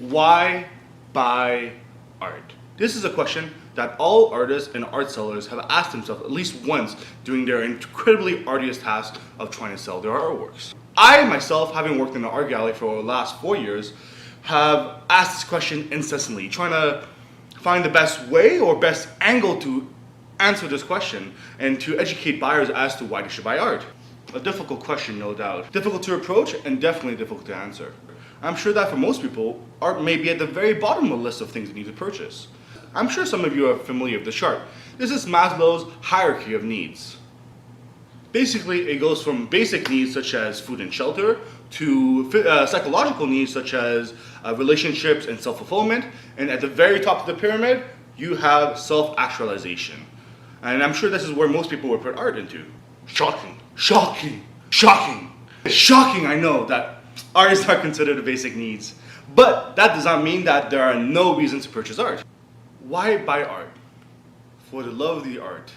Why buy art? This is a question that all artists and art sellers have asked themselves at least once during their incredibly arduous task of trying to sell their artworks. I myself, having worked in an art gallery for the last 4 years, have asked this question incessantly, trying to find the best way or best angle to answer this question and to educate buyers as to why they should buy art. A difficult question, no doubt. Difficult to approach and definitely difficult to answer. I'm sure that for most people, art may be at the very bottom of the list of things they need to purchase. I'm sure some of you are familiar with the chart. This is Maslow's hierarchy of needs. Basically, it goes from basic needs such as food and shelter to psychological needs such as relationships and self-fulfillment. And at the very top of the pyramid, you have self-actualization. And I'm sure this is where most people would put art into. Shocking, shocking, shocking. It's shocking, I know, that art is not considered the basic needs. But that does not mean that there are no reasons to purchase art. Why buy art? For the love of the art.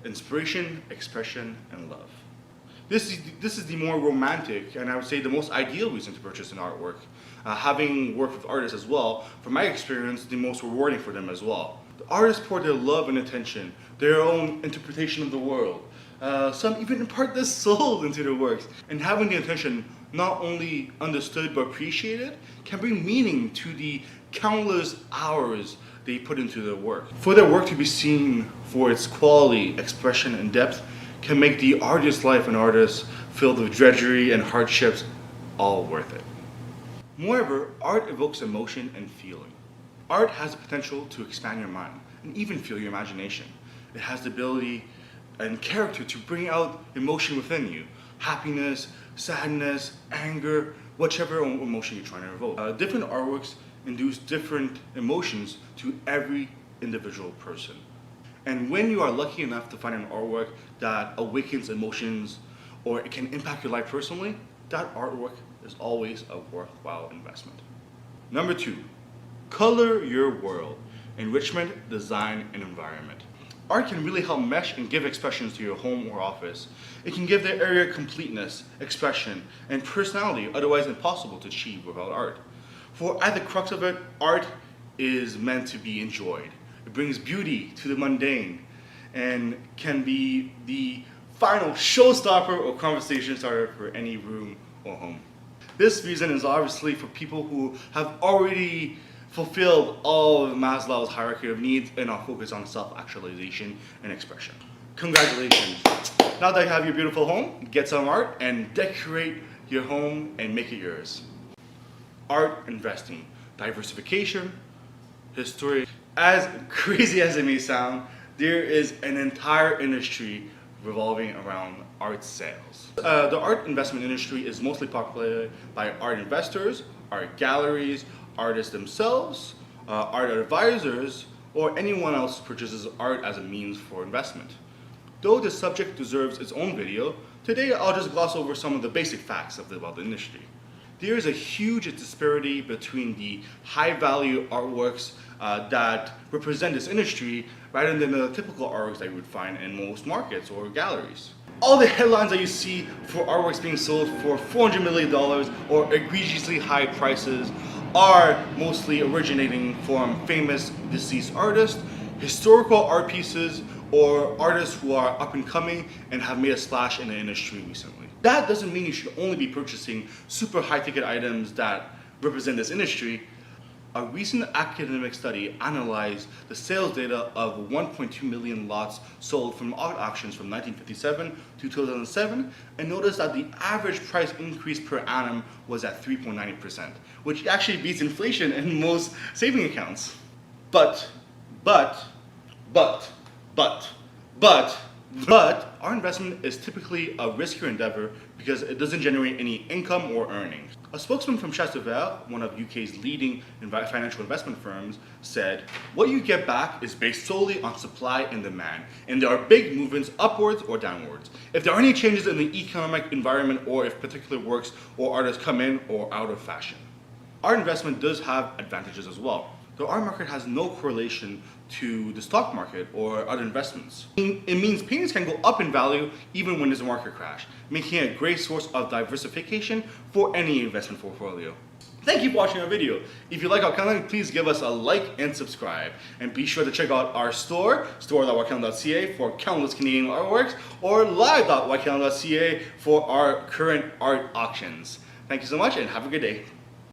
Inspiration, expression, and love. This is the more romantic and I would say the most ideal reason to purchase an artwork. Having worked with artists as well, from my experience, the most rewarding for them as well. The artists pour their love and attention, their own interpretation of the world. Some even impart their soul into their works. And having the intention not only understood but appreciated can bring meaning to the countless hours they put into their work. For their work to be seen for its quality, expression, and depth can make the artist's life and artist filled with drudgery and hardships all worth it. Moreover, art evokes emotion and feeling. Art has the potential to expand your mind and even fuel your imagination. It has the ability and character to bring out emotion within you. Happiness, sadness, anger, whichever emotion you're trying to evoke. Different artworks induce different emotions to every individual person. And when you are lucky enough to find an artwork that awakens emotions or it can impact your life personally, that artwork is always a worthwhile investment. Number 2, color your world. Enrichment, design, and environment. Art can really help mesh and give expressions to your home or office. It can give the area completeness, expression, and personality otherwise impossible to achieve without art. For at the crux of it, art is meant to be enjoyed. It brings beauty to the mundane and can be the final showstopper or conversation starter for any room or home. This reason is obviously for people who have already fulfilled all of Maslow's hierarchy of needs and are focused on self-actualization and expression. Congratulations. Now that you have your beautiful home, get some art and decorate your home and make it yours. Art investing, diversification, history. As crazy as it may sound, there is an entire industry revolving around art sales. The art investment industry is mostly populated by art investors, art galleries, artists themselves, art advisors, or anyone else who purchases art as a means for investment. Though this subject deserves its own video, today I'll just gloss over some of the basic facts about the industry. There is a huge disparity between the high-value artworks that represent this industry rather than the typical artworks that you would find in most markets or galleries. All the headlines that you see for artworks being sold for $400 million or egregiously high prices are mostly originating from famous deceased artists, historical art pieces, or artists who are up and coming and have made a splash in the industry recently. That doesn't mean you should only be purchasing super high ticket items that represent this industry. A recent academic study analyzed the sales data of 1.2 million lots sold from art auctions from 1957 to 2007 and noticed that the average price increase per annum was at 3.90%, which actually beats inflation in most saving accounts. But our investment is typically a riskier endeavor because it doesn't generate any income or earnings. A spokesman from Chateaubriand, one of UK's leading financial investment firms, said, "What you get back is based solely on supply and demand, and there are big movements upwards or downwards. If there are any changes in the economic environment or if particular works or artists come in or out of fashion." Our investment does have advantages as well. The art market has no correlation to the stock market or other investments. It means paintings can go up in value even when there's a market crash, making it a great source of diversification for any investment portfolio. Thank you for watching our video. If you like our content, please give us a like and subscribe. And be sure to check out our store.yklm.ca for countless Canadian artworks, or live.yklm.ca for our current art auctions. Thank you so much and have a good day.